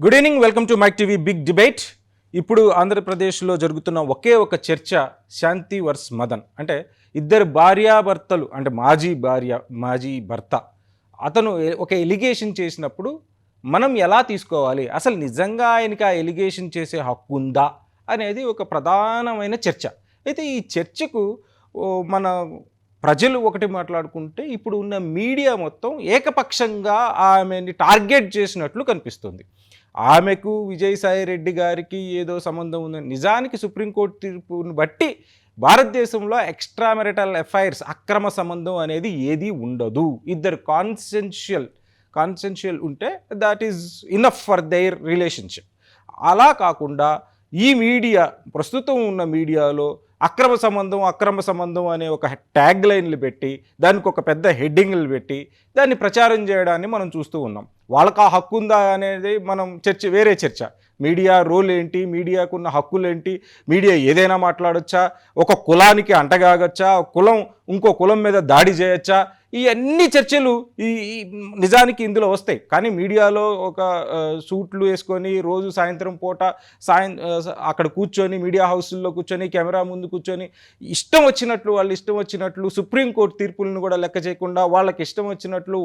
Good evening, welcome to Mike TV big debate. ఇప్పుడు ఆంధ్రప్రదేశ్లో జరుగుతున్న ఒకే ఒక చర్చ శాంతి వర్స్ మదన్. అంటే ఇద్దరు భార్యాభర్తలు, అంటే మాజీ భర్త అతను ఒక ఎలిగేషన్ చేసినప్పుడు మనం ఎలా తీసుకోవాలి, అసలు నిజంగా ఆయనకి ఆ ఎలిగేషన్ చేసే హక్కు ఉందా అనేది ఒక ప్రధానమైన చర్చ. అయితే ఈ చర్చకు మన ప్రజలు ఒకటి మాట్లాడుకుంటే, ఇప్పుడు ఉన్న మీడియా మొత్తం ఏకపక్షంగా ఆమెని టార్గెట్ చేసినట్లు కనిపిస్తుంది. ఆమెకు విజయసాయి రెడ్డి గారికి ఏదో సంబంధం ఉందని, నిజానికి సుప్రీంకోర్టు తీర్పును బట్టి భారతదేశంలో ఎక్స్ట్రా మెరిటల్ అఫైర్స్, అక్రమ సంబంధం అనేది ఏది ఉండదు. ఇద్దరు కాన్సెన్షియల్ ఉంటే that is enough for their relationship. అలా కాకుండా ఈ మీడియా, ప్రస్తుతం ఉన్న మీడియాలో అక్రమ సంబంధం అనే ఒక ట్యాగ్ లైన్లు పెట్టి, దానికి ఒక పెద్ద హెడ్డింగ్లు పెట్టి దాన్ని ప్రచారం చేయడాన్ని మనం చూస్తూ ఉన్నాం. వాళ్ళకి ఆ హక్కు ఉందా అనేది మనం వేరే చర్చ. మీడియా రోల్ ఏంటి, మీడియాకున్న హక్కులు ఏంటి, మీడియా ఏదైనా మాట్లాడొచ్చా, ఒక కులానికి అంటగాగచ్చా, కులం ఇంకో కులం మీద దాడి చేయొచ్చా, ఈ అన్ని చర్చలు ఈ నిజానికి ఇందులో వస్తాయి. కానీ మీడియాలో ఒక సూట్లు వేసుకొని రోజు సాయంత్రం పూట అక్కడ కూర్చొని, మీడియా హౌస్ల్లో కూర్చొని, కెమెరా ముందు కూర్చొని వాళ్ళు ఇష్టం వచ్చినట్లు సుప్రీంకోర్టు తీర్పులను కూడా లెక్క చేయకుండా వాళ్ళకి ఇష్టం వచ్చినట్లు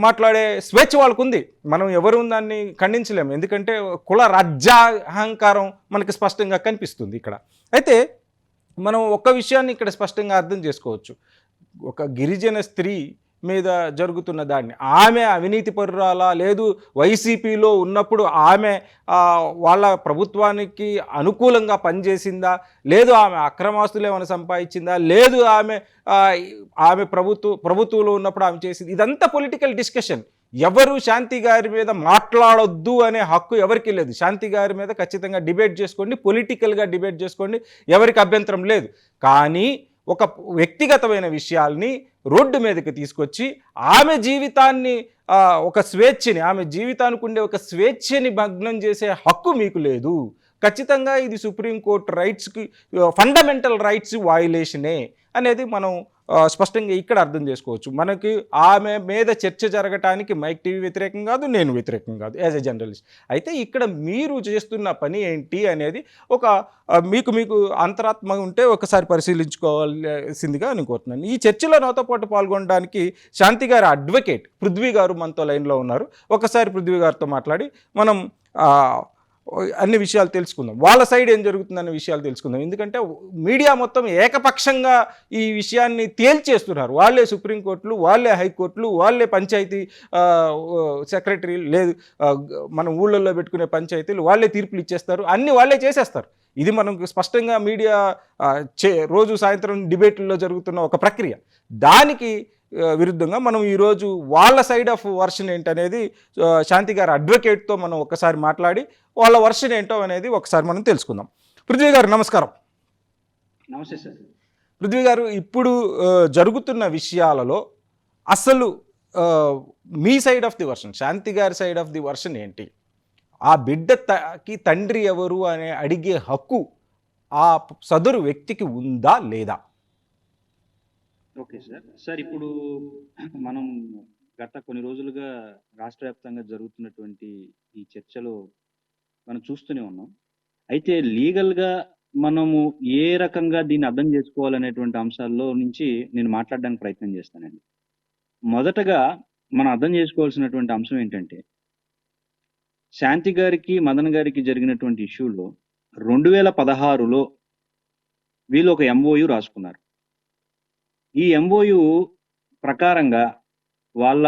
మాట్లాడే స్వేచ్ఛ వాళ్ళకు ఉంది. మనం ఎవరు దాన్ని ఖండించలేము, ఎందుకంటే కుల రాజ్యాహంకారం మనకి స్పష్టంగా కనిపిస్తుంది ఇక్కడ. అయితే మనం ఒక్క విషయాన్ని ఇక్కడ స్పష్టంగా అర్థం చేసుకోవచ్చు. ఒక గిరిజన స్త్రీ మీద జరుగుతున్న దాన్ని, ఆమె అవినీతి పరురాలా, లేదు వైసీపీలో ఉన్నప్పుడు ఆమె వాళ్ళ ప్రభుత్వానికి అనుకూలంగా పనిచేసిందా, లేదు ఆమె అక్రమాస్తులు ఏమైనా సంపాదించిందా, లేదు ఆమె ప్రభుత్వంలో ఉన్నప్పుడు ఆమె చేసింది, ఇదంతా పొలిటికల్ డిస్కషన్. ఎవరు శాంతి గారి మీద మాట్లాడొద్దు అనే హక్కు ఎవరికి లేదు. శాంతి గారి మీద ఖచ్చితంగా డిబేట్ చేసుకోండి, పొలిటికల్గా డిబేట్ చేసుకోండి, ఎవరికి అభ్యంతరం లేదు. కానీ ఒక వ్యక్తిగతమైన విషయాల్ని రోడ్డు మీదకి తీసుకొచ్చి ఆమె జీవితాన్ని, ఆమె జీవితానికి ఉండే ఒక స్వేచ్ఛని భగ్నం చేసే హక్కు మీకు లేదు. ఖచ్చితంగా ఇది సుప్రీంకోర్టు రైట్స్కి, ఫండమెంటల్ రైట్స్ వయలేషనే అనేది మనం స్పష్టంగా ఇక్కడ అర్థం చేసుకోవచ్చు. మనకి ఆమె మీద చర్చ జరగటానికి మైక్ టీవీ వ్యతిరేకం కాదు, నేను వ్యతిరేకం కాదు యాజ్ ఎ జర్నలిస్ట్. అయితే ఇక్కడ మీరు చేస్తున్న పని ఏంటి అనేది ఒక మీకు అంతరాత్మ ఉంటే ఒకసారి పరిశీలించుకోవాల్సిందిగా నేను కోరుతున్నాను. ఈ చర్చలో నాతో పాటు పాల్గొనడానికి శాంతి గారి అడ్వకేట్ పృథ్వీ గారు మనతో లైన్లో ఉన్నారు. ఒకసారి పృథ్వీ గారితో మాట్లాడి మనం అన్ని విషయాలు తెలుసుకుందాం, వాళ్ళ సైడ్ ఏం జరుగుతుందనే విషయాలు తెలుసుకుందాం. ఎందుకంటే మీడియా మొత్తం ఏకపక్షంగా ఈ విషయాన్ని తేల్చేస్తున్నారు. వాళ్ళే సుప్రీంకోర్టులు, వాళ్ళే హైకోర్టులు, వాళ్ళే పంచాయతీ సెక్రటరీ, లేదు మనం ఊళ్ళల్లో పెట్టుకునే పంచాయతీలు, వాళ్ళే తీర్పులు ఇచ్చేస్తారు, అన్నీ వాళ్ళే చేసేస్తారు. ఇది మనకు స్పష్టంగా మీడియా రోజు సాయంత్రం డిబేట్లలో జరుగుతున్న ఒక ప్రక్రియ. దానికి విరుద్ధంగా మనం ఈరోజు వాళ్ళ సైడ్ ఆఫ్ వర్షన్ ఏంటనేది శాంతి గారి అడ్వకేట్తో మనం ఒకసారి మాట్లాడి వాళ్ళ వర్షన్ ఏంటో అనేది ఒకసారి మనం తెలుసుకుందాం. పృథ్వీ గారు నమస్కారం. నమస్తే సార్. పృథ్వీ గారు, ఇప్పుడు జరుగుతున్న విషయాలలో అసలు మీ సైడ్ ఆఫ్ ది వర్షన్, శాంతి గారి సైడ్ ఆఫ్ ది వర్షన్ ఏంటి? ఆ బిడ్డకి తండ్రి ఎవరు అనే అడిగే హక్కు ఆ సదరు వ్యక్తికి ఉందా లేదా? ఓకే సార్, ఇప్పుడు మనం గత కొన్ని రోజులుగా రాష్ట్ర వ్యాప్తంగా జరుగుతున్నటువంటి ఈ చర్చలో మనం చూస్తూనే ఉన్నాం. అయితే లీగల్గా మనము ఏ రకంగా దీన్ని అర్థం చేసుకోవాలనేటువంటి అంశాల్లో నుంచి నేను మాట్లాడడానికి ప్రయత్నం చేస్తానండి. మొదటగా మనం అర్థం చేసుకోవాల్సినటువంటి అంశం ఏంటంటే, శాంతి గారికి, మదన్ గారికి జరిగినటువంటి ఇష్యూలో 2016లో వీళ్ళు ఒక ఎంఓయు రాసుకున్నారు. ఈ ఎంఓయు ప్రకారంగా వాళ్ళ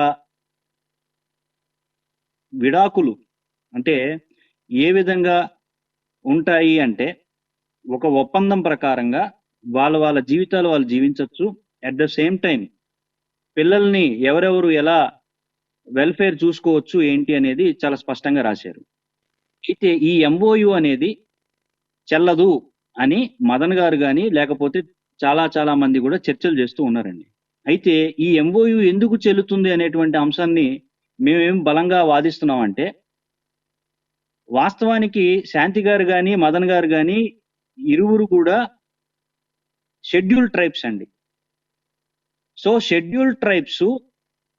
విడాకులు అంటే ఏ విధంగా ఉంటాయి అంటే, ఒక ఒప్పందం ప్రకారంగా వాళ్ళ జీవితాలు వాళ్ళు జీవించవచ్చు. అట్ ద సేమ్ టైం పిల్లల్ని ఎవరెవరు ఎలా వెల్ఫేర్ చూసుకోవచ్చు ఏంటి అనేది చాలా స్పష్టంగా రాశారు. అయితే ఈ ఎంఓయు అనేది చెల్లదు అని మదన్ గారు కానీ, లేకపోతే చాలా మంది కూడా చర్చలు చేస్తూ ఉన్నారండి. అయితే ఈ ఎంఓయు ఎందుకు చెల్లుతుంది అనేటువంటి అంశాన్ని మేమేం బలంగా వాదిస్తున్నామంటే, వాస్తవానికి శాంతి గారు కానీ, మదన్ గారు కానీ ఇరువురు కూడా షెడ్యూల్ ట్రైబ్స్ అండి. సో షెడ్యూల్ ట్రైబ్స్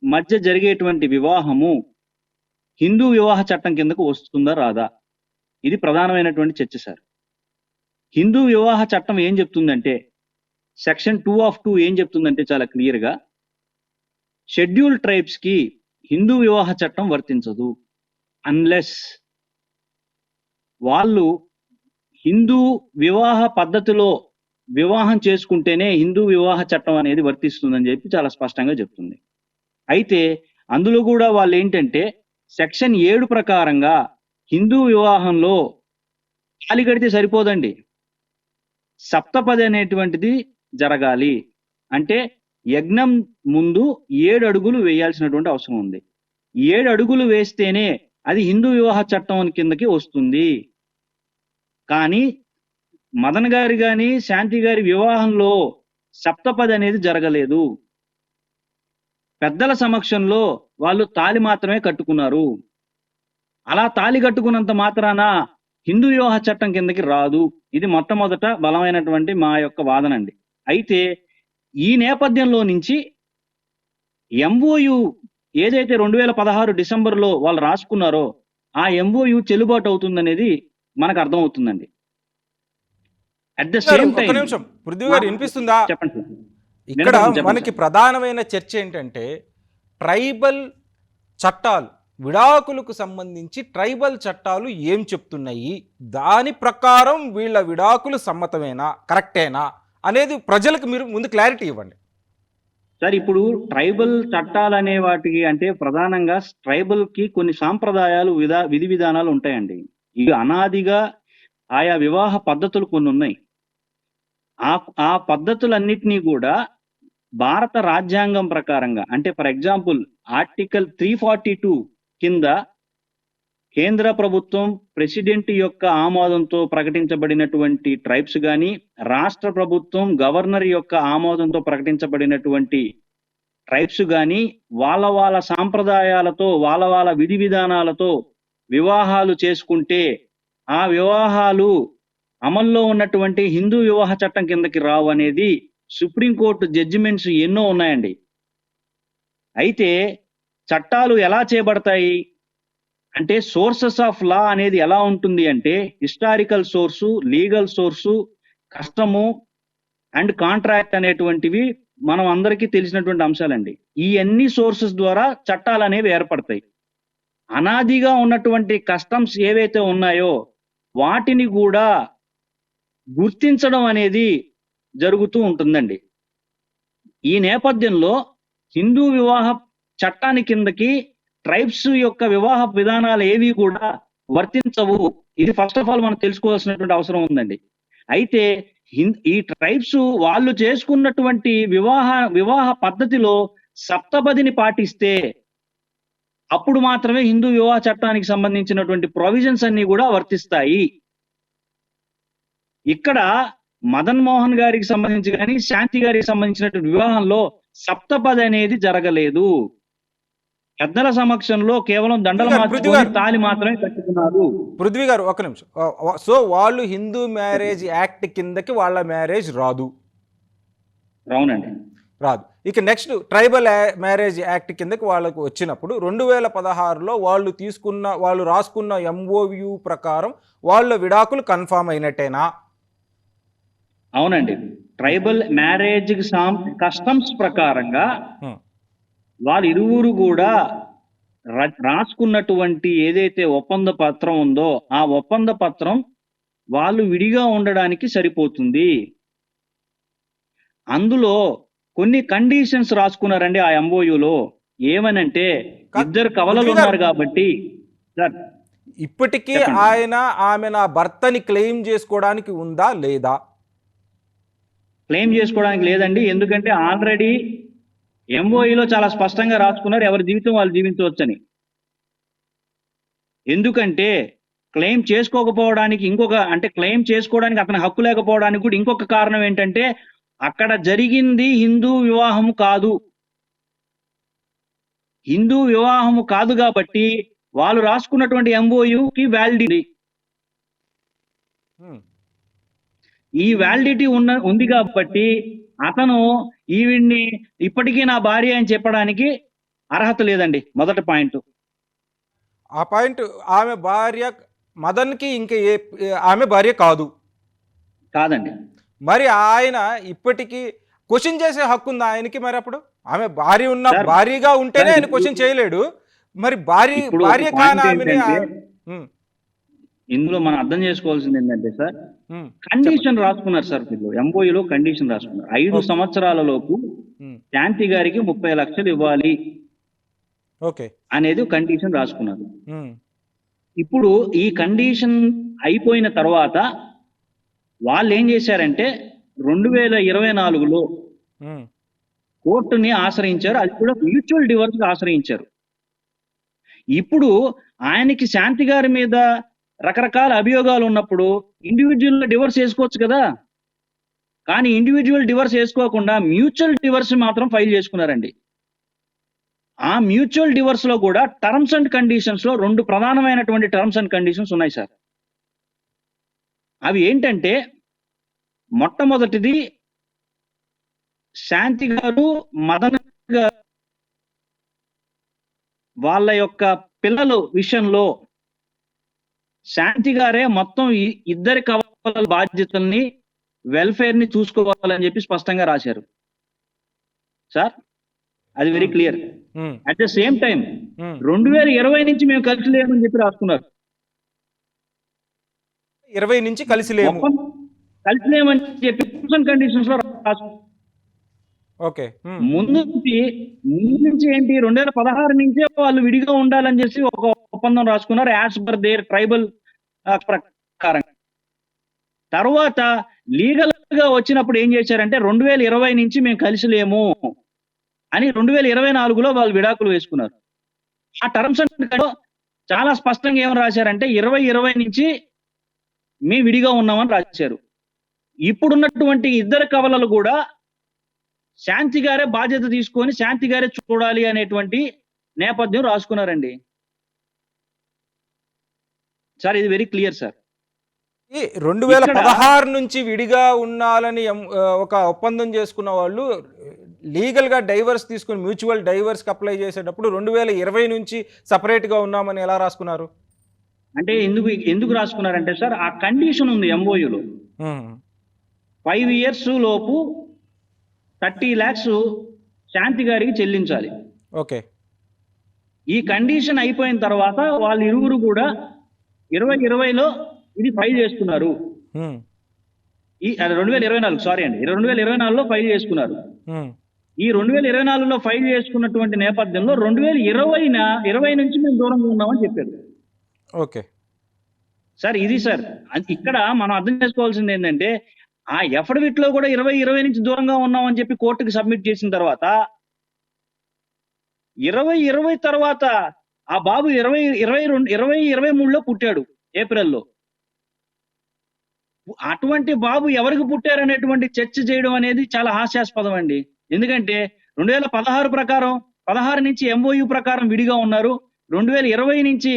మధ్య జరిగేటువంటి వివాహము హిందూ వివాహ చట్టం కిందకు వస్తుందా రాదా? ఇది ప్రధానమైనటువంటి చర్చ సార్. హిందూ వివాహ చట్టం ఏం చెప్తుందంటే సెక్షన్ 2 ఏం చెప్తుందంటే చాలా క్లియర్ గా షెడ్యూల్ ట్రైబ్స్ కి హిందూ వివాహ చట్టం వర్తించదు అన్లెస్ వాళ్ళు హిందూ వివాహ పద్ధతిలో వివాహం చేసుకుంటేనే హిందూ వివాహ చట్టం అనేది వర్తిస్తుందని చెప్పి చాలా స్పష్టంగా చెప్తుంది. అయితే అందులో కూడా వాళ్ళు ఏంటంటే సెక్షన్ 7 ప్రకారంగా హిందూ వివాహంలో తాళి కడితే సరిపోదండి, సప్తపది అనేటువంటిది జరగాలి. అంటే యజ్ఞం ముందు 7 అడుగులు వేయాల్సినటువంటి అవసరం ఉంది. 7 అడుగులు వేస్తేనే అది హిందూ వివాహ చట్టం కిందకి వస్తుంది. కానీ మదన్ గారి గాని శాంతి గారి వివాహంలో సప్తపది అనేది జరగలేదు. పెద్దల సమక్షంలో వాళ్ళు తాళి మాత్రమే కట్టుకున్నారు. అలా తాళి కట్టుకున్నంత మాత్రాన హిందూ వివాహ చట్టం కిందకి రాదు. ఇది మొట్టమొదట బలమైనటువంటి మా యొక్క వాదన అండి. అయితే ఈ నేపథ్యంలో నుంచి ఎంఓయు ఏదైతే 2016 డిసెంబర్లో వాళ్ళు రాసుకున్నారో ఆ ఎంఓయు చెల్లుబాటు అవుతుందనేది మనకు అర్థమవుతుందండి. అట్ ద సేమ్ ఒక్క టైం నిమిషం పృథ్వీ గారు వినిపిస్తుందా? చెప్పండి సార్. ఇక్కడ వినపడుతుంది, చెప్పండి మనకి సార్. ప్రధానమైన చర్చ ఏంటంటే ట్రైబల్ చట్టాలు, విడాకులకు సంబంధించి ట్రైబల్ చట్టాలు ఏం చెప్తున్నాయి, దాని ప్రకారం వీళ్ళ విడాకులు సమ్మతమేనా, కరెక్టేనా అనేది ప్రజలకు మీరు ముందు క్లారిటీ ఇవ్వండి. సార్ ఇప్పుడు ట్రైబల్ చట్టాలు అనే వాటికి అంటే ప్రధానంగా ట్రైబల్ కి కొన్ని సాంప్రదాయాలు విధి విధానాలు ఉంటాయండి. ఇవి అనాదిగా ఆయా వివాహ పద్ధతులు కొన్ని ఉన్నాయి. ఆ పద్ధతులన్నిటినీ కూడా భారత రాజ్యాంగం ప్రకారంగా అంటే ఫర్ ఎగ్జాంపుల్ ఆర్టికల్ 342 కింద కేంద్ర ప్రభుత్వం ప్రెసిడెంట్ యొక్క ఆమోదంతో ప్రకటించబడినటువంటి ట్రైబ్స్ గాని, రాష్ట్ర ప్రభుత్వం గవర్నర్ యొక్క ఆమోదంతో ప్రకటించబడినటువంటి ట్రైబ్స్ గాని వాళ్ళ సాంప్రదాయాలతో వాళ్ళ విధి విధానాలతో వివాహాలు చేసుకుంటే ఆ వివాహాలు అమల్లో ఉన్నటువంటి హిందూ వివాహ చట్టం కిందకి రావు అనేది సుప్రీంకోర్టు జడ్జిమెంట్స్ ఎన్నో ఉన్నాయండి. అయితే చట్టాలు ఎలా చేయబడతాయి అంటే సోర్సెస్ ఆఫ్ లా అనేది ఎలా ఉంటుంది అంటే historical source, legal source, custom and contract అనేటువంటివి మనం అందరికీ తెలిసినటువంటి అంశాలండి. ఈ అన్ని సోర్సెస్ ద్వారా చట్టాలు అనేవి ఏర్పడతాయి. అనాదిగా ఉన్నటువంటి కస్టమ్స్ ఏవైతే ఉన్నాయో వాటిని కూడా గుర్తించడం అనేది జరుగుతూ ఉంటుందండి. ఈ నేపథ్యంలో హిందూ వివాహ చట్టాన్ని కిందకి ట్రైబ్స్ యొక్క వివాహ విధానాలు ఏవి కూడా వర్తించవు. ఇది ఫస్ట్ ఆఫ్ ఆల్ మనం తెలుసుకోవాల్సినటువంటి అవసరం ఉందండి. అయితే ఈ ట్రైబ్స్ వాళ్ళు చేసుకున్నటువంటి వివాహ పద్ధతిలో సప్తపదిని పాటిస్తే అప్పుడు మాత్రమే హిందూ వివాహ చట్టానికి సంబంధించినటువంటి ప్రొవిజన్స్ అన్ని కూడా వర్తిస్తాయి. ఇక్కడ మదన్ మోహన్ గారికి సంబంధించి కానీ శాంతి గారికి సంబంధించినటువంటి వివాహంలో సప్తపది అనేది జరగలేదు. పెద్దల సమక్షంలో కేవలం దండలు మార్చుకొని తాళి మాత్రమే కట్టుకున్నారు. పృథ్వీ గారు ఒక నిమిషం. సో వాళ్ళు హిందూ మ్యారేజ్ యాక్ట్ కిందకి వాళ్ళ మ్యారేజ్ రాదు. అవునండి, రాదు. ఇక నెక్స్ట్ ట్రైబల్ మ్యారేజ్ యాక్ట్ కిందకి వాళ్ళకు వచ్చినప్పుడు 2016లో వాళ్ళు రాసుకున్న ఎంఓయు ప్రకారం వాళ్ళ విడాకులు కన్ఫామ్ అయినట్టేనా? అవునండి. ట్రైబల్ మ్యారేజ్ కస్టమ్స్ ప్రకారంగా వాళ్ళ ఇరువురు కూడా రాసుకున్నటువంటి ఏదైతే ఒప్పంద పత్రం ఉందో ఆ ఒప్పంద పత్రం వాళ్ళు విడిగా ఉండడానికి సరిపోతుంది. అందులో కొన్ని కండిషన్స్ రాసుకున్నారండి ఆ ఎంఓయూలో. ఏమనంటే ఇద్దరు కవలలు ఉన్నారు కాబట్టి సార్ ఇప్పటికీ ఆమె నా భర్తని క్లెయిమ్ చేసుకోవడానికి ఉందా లేదా? క్లెయిమ్ చేసుకోవడానికి లేదండి. ఎందుకంటే ఆల్రెడీ ఎంఓఈలో చాలా స్పష్టంగా రాసుకున్నారు ఎవరి జీవితం వాళ్ళు జీవించవచ్చని. ఎందుకంటే క్లెయిమ్ చేసుకోకపోవడానికి క్లెయిమ్ చేసుకోవడానికి అతని హక్కు లేకపోవడానికి కూడా ఇంకొక కారణం ఏంటంటే అక్కడ జరిగింది హిందూ వివాహము కాదు. హిందూ వివాహము కాదు కాబట్టి వాళ్ళు రాసుకున్నటువంటి ఎంఓయూకి వ్యాలిడిటీ, ఈ వ్యాలిడిటీ ఉంది కాబట్టి అతను ఈవిడ్ని ఇప్పటికీ నా భార్య అని చెప్పడానికి అర్హత లేదండి. మొదటి పాయింట్. ఆ పాయింట్, ఆమె భార్య మదన్కి ఇంకా ఆమె భార్య కాదు. కాదండి. మరి ఆయన ఇప్పటికీ క్వశ్చన్ చేసే హక్కు ఉంది ఆయనకి. మరి అప్పుడు ఆమె భార్య ఉన్న సార్ భార్యగా ఉంటేనే సార్ ఆయన క్వశ్చన్ చేయలేడు. మరి భార్య ఇప్పుడు ఒక భార్య కాని పాయింట్ ఆమెని ఏంటంటే ఉమ్, ఇందులో మనం అర్థం చేసుకోవాల్సింది ఏంటంటే సార్, ఉమ్, కండిషన్ రాసుకున్నారు సార్. వీళ్ళు ఎంఓయూలో కండిషన్ రాసుకున్నారు. 5 ఓకే. సంవత్సరాల లోపు ఉమ్, శాంతి గారికి 30 లక్షలు ఇవ్వాలి ఓకే. అనేది కండిషన్ రాసుకున్నారు. ఉమ్, ఇప్పుడు ఈ కండిషన్ అయిపోయిన తర్వాత వాళ్ళు ఏం చేశారంటే 2024లో ఉమ్, కోర్టుని ఆశ్రయించారు. అది కూడా మ్యూచువల్ డివోర్స్ ఆశ్రయించారు. ఇప్పుడు ఆయనకి శాంతి గారి మీద రకరకాల అభియోగాలు ఉన్నప్పుడు ఇండివిజువల్ డివోర్స్ చేసుకోవచ్చు కదా. కానీ ఇండివిజువల్ డివోర్స్ చేసుకోకుండా మ్యూచువల్ డివోర్స్ మాత్రం ఫైల్ చేసుకున్నారండి. ఆ మ్యూచువల్ డివోర్స్ లో కూడా టర్మ్స్ అండ్ కండిషన్స్ లో 2 ప్రధానమైనటువంటి టర్మ్స్ అండ్ కండిషన్స్ ఉన్నాయి సార్. అవి ఏంటంటే, మొట్టమొదటిది శాంతి గారు మదన్ గారు వాళ్ళ యొక్క పిల్లల విషయంలో శాంతి గారే మొత్తం ఇద్దరి కవలల బాధ్యతల్ని వెల్ఫేర్ ని చూసుకోవాలని చెప్పి స్పష్టంగా రాశారు సార్. అది very clear. Um, at the same time um. 2020 నుంచి మేము కలిసి లేమని చెప్పి రాసుకున్నారు. 20 నుంచి కలిసి లేము. కలిసి లేమని చెప్పి కండిషన్స్ లో రాసుకున్నారు. ఓకే. ముందు నుంచి ఏంటి 2016 నుంచే వాళ్ళు విడిగా ఉండాలని చేసి ఒక ఒప్పందం రాసుకున్నారు యాజ్ పర్ దేర్ ట్రైబల్ ప్రకారం. తర్వాత లీగల్ గా వచ్చినప్పుడు ఏం చేశారంటే 2020 నుంచి మేము కలిసి లేము అని 2024లో వాళ్ళు విడాకులు వేసుకున్నారు. ఆ టర్మ్స్ అండ్ చాలా స్పష్టంగా ఏమని రాశారంటే 2020 నుంచి మేము విడిగా ఉన్నామని రాశారు. ఇప్పుడున్నటువంటి ఇద్దరు కవలలు కూడా శాంతి గారే బాధ్యత తీసుకొని శాంతి గారే చూడాలి అనేటువంటి నేపథ్యం రాసుకున్నారండి సార్. ఇది వెరీ క్లియర్ సార్. 2016 నుంచి విడిగా ఉండాలని ఒక ఒప్పందం చేసుకున్న వాళ్ళు లీగల్ గా డైవర్స్ తీసుకుని మ్యూచువల్ డైవర్స్ కి అప్లై చేసేటప్పుడు 2020 నుంచి సపరేట్ గా ఉన్నామని ఎలా రాసుకున్నారు? అంటే ఎందుకు రాసుకున్నారంటే సార్, ఆ కండిషన్ ఉంది ఎంఓయూలో. 5 years లోపు 30 lakhs శాంతి గారికి చెల్లించాలి. ఓకే. ఈ కండిషన్ అయిపోయిన తర్వాత వాళ్ళు ఇరువురు కూడా 2020లో ఇది ఫైల్ చేసుకున్నారు. ఈ 2024 సారీ అండి, 2024లో ఫైల్ చేసుకున్నారు. ఈ 2024లో ఫైల్ చేసుకున్నటువంటి నేపథ్యంలో 2020 నుంచి మేము దూరంగా ఉన్నామని చెప్పారు. Okay sir. ఇది సార్ ఇక్కడ మనం అర్థం చేసుకోవాల్సింది ఏంటంటే, ఆ ఎఫిడవిట్ లో కూడా 2020 నుంచి దూరంగా ఉన్నామని చెప్పి కోర్టుకి సబ్మిట్ చేసిన తర్వాత 2020 తర్వాత ఆ బాబు 2023లో పుట్టాడు ఏప్రిల్లో. అటువంటి బాబు ఎవరికి పుట్టారనేటువంటి చర్చ చేయడం అనేది చాలా హాస్యాస్పదం అండి. ఎందుకంటే 2016 ప్రకారం 16 నుంచి ఎంఓయూ ప్రకారం విడిగా ఉన్నారు. 2020 నుంచి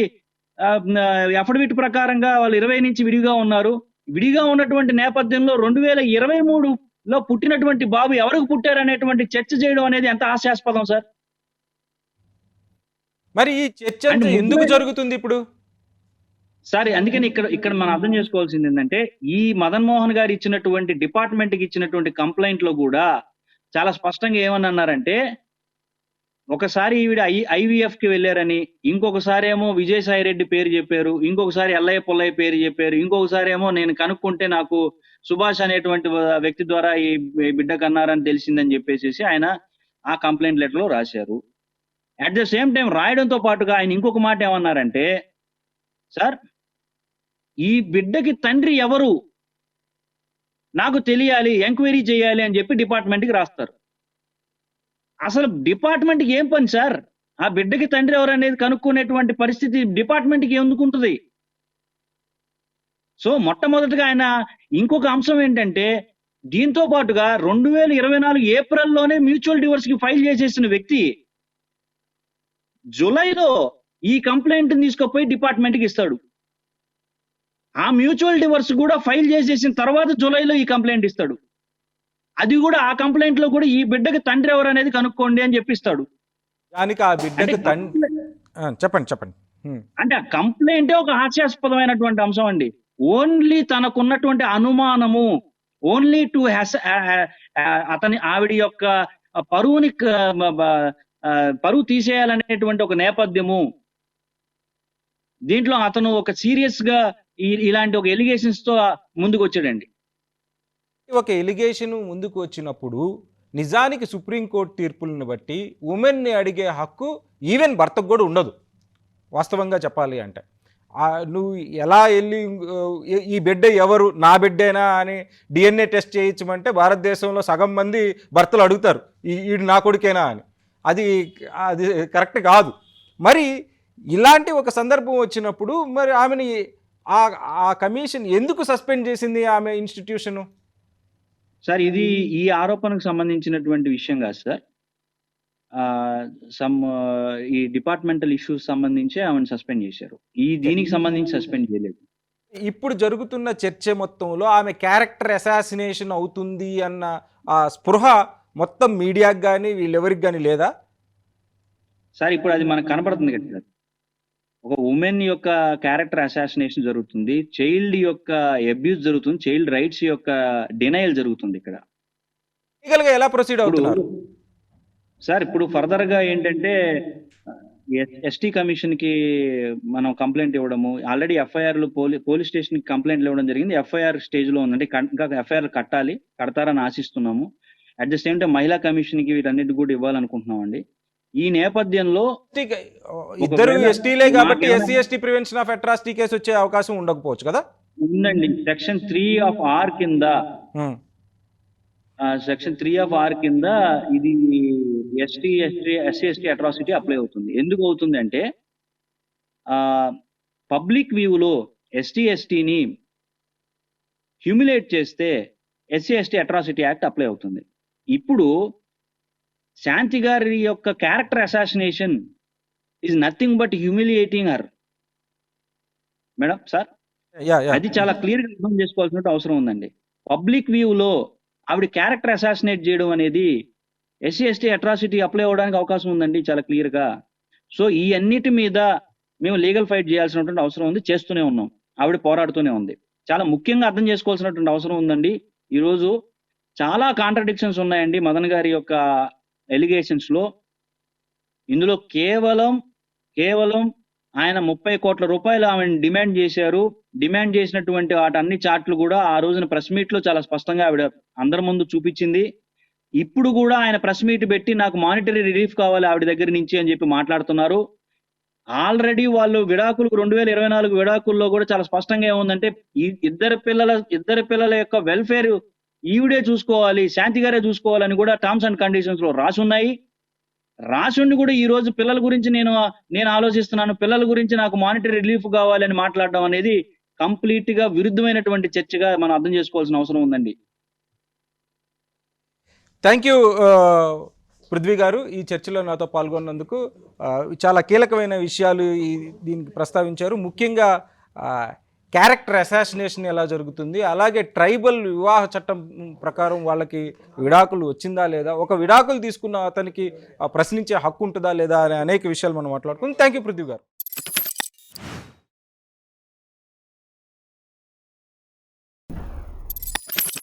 అఫిడవిట్ ప్రకారంగా వాళ్ళు 20 నుంచి విడిగా ఉన్నారు. విడిగా ఉన్నటువంటి నేపథ్యంలో 2023లో పుట్టినటువంటి బాబు ఎవరికి పుట్టారనేటువంటి చర్చ చేయడం అనేది ఎంత హాస్యాస్పదం సార్. మరి ఈ చర్చ ఎందుకు జరుగుతుంది ఇప్పుడు సార్? అందుకని ఇక్కడ మనం అర్థం చేసుకోవాల్సింది ఏంటంటే, ఈ మదన్ మోహన్ గారు ఇచ్చినటువంటి డిపార్ట్మెంట్కి ఇచ్చినటువంటి కంప్లైంట్ లో కూడా చాలా స్పష్టంగా ఏమని అన్నారంటే, ఒకసారి ఈవిడ ఐవీఎఫ్ కి వెళ్ళారని, ఇంకొకసారి ఏమో విజయసాయి రెడ్డి పేరు చెప్పారు, ఇంకొకసారి ఎల్లయ్య పుల్లయ్య పేరు చెప్పారు, ఇంకొకసారి ఏమో నేను కనుక్కుంటే నాకు సుభాష్ అనేటువంటి వ్యక్తి ద్వారా ఈ బిడ్డ కన్నారని తెలిసిందని చెప్పేసి ఆయన ఆ కంప్లైంట్ లెటర్ లో రాశారు. అట్ ద సేమ్ టైం రాయడంతో పాటుగా ఆయన ఇంకొక మాట ఏమన్నారంటే, సార్ ఈ బిడ్డకి తండ్రి ఎవరు నాకు తెలియాలి, ఎంక్వైరీ చేయాలి అని చెప్పి డిపార్ట్మెంట్కి రాస్తారు. అసలు డిపార్ట్మెంట్కి ఏం పని సార్? ఆ బిడ్డకి తండ్రి ఎవరు అనేది కనుక్కునేటువంటి పరిస్థితి డిపార్ట్మెంట్కి ఎందుకు ఉంటుంది? సో మొట్టమొదటిగా ఆయన ఇంకొక అంశం ఏంటంటే, దీంతో పాటుగా 2024 ఏప్రిల్లోనే మ్యూచువల్ డివోర్స్ కి ఫైల్ చేసేసిన వ్యక్తి జూలైలో ఈ కంప్లైంట్ తీసుకుపోయి డిపార్ట్మెంట్కి ఇస్తాడు. ఆ మ్యూచువల్ డివోర్స్ కూడా ఫైల్ చేసేసిన తర్వాత జూలైలో ఈ కంప్లైంట్ ఇస్తాడు. అది కూడా ఆ కంప్లైంట్ లో కూడా ఈ బిడ్డకి తండ్రి ఎవరు అనేది కనుక్కోండి అని చెప్పిస్తాడు. దానికి ఆ బిడ్డకి చెప్పండి. అంటే ఆ కంప్లైంటే ఒక హాస్యాస్పదమైనటువంటి అంశం అండి. ఓన్లీ తనకున్నటువంటి అనుమానము, ఓన్లీ టు ఆవిడ యొక్క పరువుని పరువు తీసేయాలనేటువంటి ఒక నేపథ్యము. దీంట్లో అతను ఒక సీరియస్ గా ఇలాంటి ఒక ఎలిగేషన్స్ తో ముందుకు వచ్చాడండి. ఒక ఎలిగేషన్ ముందుకు వచ్చినప్పుడు నిజానికి సుప్రీంకోర్టు తీర్పులను బట్టి ఉమెన్ని అడిగే హక్కు ఈవెన్ భర్తకు కూడా ఉండదు వాస్తవంగా చెప్పాలి అంటే. నువ్వు ఎలా వెళ్ళి ఈ బిడ్డ ఎవరు, నా బిడ్డేనా అని డిఎన్ఏ టెస్ట్ చేయించమంటే భారతదేశంలో సగం మంది భర్తలు అడుగుతారు ఈడు నా కొడుకేనా అని. అది అది కరెక్ట్ కాదు. మరి ఇలాంటి ఒక సందర్భం వచ్చినప్పుడు మరి ఆమెని ఆ కమిషన్ ఎందుకు సస్పెండ్ చేసింది ఆమె ఇన్స్టిట్యూషను? సార్ ఇది ఈ ఆరోపణకు సంబంధించినటువంటి విషయం కాదు సార్. ఈ డిపార్ట్మెంటల్ ఇష్యూస్ సంబంధించి ఆమెను సస్పెండ్ చేశారు. దీనికి సంబంధించి సస్పెండ్ చేయలేదు. ఇప్పుడు జరుగుతున్న చర్చ మొత్తంలో ఆమె క్యారెక్టర్ అసాసినేషన్ అవుతుంది అన్న ఆ స్పృహ మొత్తం మీడియాకి కానీ వీళ్ళెవరికి కానీ లేదా సార్? ఇప్పుడు అది మనకు కనపడుతుంది కదా సార్. ఒక ఉమెన్ యొక్క క్యారెక్టర్ అసాసినేషన్ జరుగుతుంది, చైల్డ్ యొక్క అబ్యూస్ జరుగుతుంది, చైల్డ్ రైట్స్ యొక్క డినయల్ జరుగుతుంది. ఇక్కడ లీగల్గా ఎలా ప్రొసీడ్ అవుతున్నారు సార్? ఇప్పుడు ఫర్దర్ గా ఏంటంటే ఎస్టీ కమిషన్ కి మనం కంప్లైంట్ ఇవ్వడము, ఆల్రెడీ ఎఫ్ఐఆర్లు పోలీస్ స్టేషన్ కి కంప్లైంట్లు ఇవ్వడం జరిగింది. ఎఫ్ఐఆర్ స్టేజ్ లో ఉందండి. ఇంకా ఎఫ్ఐఆర్ కడతారని ఆశిస్తున్నాము. అట్ ద సేమ్ టైం మహిళా కమిషన్ కి వీటన్నిటి కూడా ఇవ్వాలనుకుంటున్నామండి. ఈ నేపథ్యంలో ఇద్దరు ఎస్టీలే కాబట్టి SC ST prevention of atrocity case వచ్చే అవకాశం ఉండకపోవచ్చు కదా? ఉందండి. సెక్షన్ 3 ఆఫ్ ఆర్ కింద సెక్షన్ 3 ఆఫ్ ఆర్ కింద ఇది ఎస్సీ ఎస్టీ అట్రాసిటీ అప్లై అవుతుంది. ఎందుకు అవుతుంది అంటే పబ్లిక్ వ్యూలో ఎస్టీని హ్యూమిలేట్ చేస్తే ఎస్సీ అట్రాసిటీ యాక్ట్ అప్లై అవుతుంది. ఇప్పుడు శాంతి గారి యొక్క character assassination is nothing but humiliating her. Madam sir, అది చాలా క్లియర్ గా అర్థం చేసుకోవాల్సిన అవసరం ఉందండి. పబ్లిక్ వ్యూలో ఆవిడ క్యారెక్టర్ అసాసినేట్ చేయడం అనేది ఎస్సీ అట్రాసిటీ అప్లై అవ్వడానికి అవకాశం ఉందండి చాలా క్లియర్ గా. సో ఈ అన్నిటి మీద మేము లీగల్ ఫైట్ చేయాల్సినటువంటి అవసరం ఉంది, చేస్తూనే ఉన్నాం. ఆవిడ పోరాడుతూనే ఉంది. చాలా ముఖ్యంగా అర్థం చేసుకోవాల్సినటువంటి అవసరం ఉందండి. ఈరోజు చాలా కాంట్రడిక్షన్స్ ఉన్నాయండి మదన్ గారి యొక్క ఎలిగేషన్స్ లో. ఇందులో కేవలం ఆయన 30 కోట్ల రూపాయలు ఆమెను డిమాండ్ చేశారు. డిమాండ్ చేసినటువంటి వాటన్ని చాట్లు కూడా ఆ రోజున ప్రెస్ మీట్ లో చాలా స్పష్టంగా ఆవిడ అందరి ముందు చూపించింది. ఇప్పుడు కూడా ఆయన ప్రెస్ మీట్ పెట్టి నాకు మానిటరీ రిలీఫ్ కావాలి ఆవిడ దగ్గర నుంచి అని చెప్పి మాట్లాడుతున్నారు. ఆల్రెడీ వాళ్ళు విడాకులు 2024 విడాకుల్లో కూడా చాలా స్పష్టంగా ఏముందంటే ఈ ఇద్దరు పిల్లల యొక్క వెల్ఫేర్ ఈవిడే చూసుకోవాలి, శాంతి గారే చూసుకోవాలని కూడా టర్మ్స్ అండ్ కండిషన్స్ లో రాసున్నాయి. రాసుండి కూడా ఈ రోజు పిల్లల గురించి నేను ఆలోచిస్తున్నాను, పిల్లల గురించి నాకు మానిటరీ రిలీఫ్ కావాలని మాట్లాడడం అనేది కంప్లీట్ గా విరుద్ధమైనటువంటి చర్చగా మనం అర్థం చేసుకోవాల్సిన అవసరం ఉందండి. థ్యాంక్ యూ పృథ్వీ గారు, ఈ చర్చలో నాతో పాల్గొన్నందుకు. చాలా కీలకమైన విషయాలు దీనికి ప్రస్తావించారు. ముఖ్యంగా క్యారెక్టర్ అసాసినేషన్ ఎలా జరుగుతుంది, అలాగే ట్రైబల్ వివాహ చట్టం ప్రకారం వాళ్ళకి విడాకులు వచ్చిందా లేదా, ఒక విడాకులు తీసుకున్న అతనికి ప్రశ్నించే హక్కు ఉంటుందా లేదా అనే అనేక విషయాలు మనం మాట్లాడుకుందాం. థ్యాంక్ యూ పృథ్వీ గారు.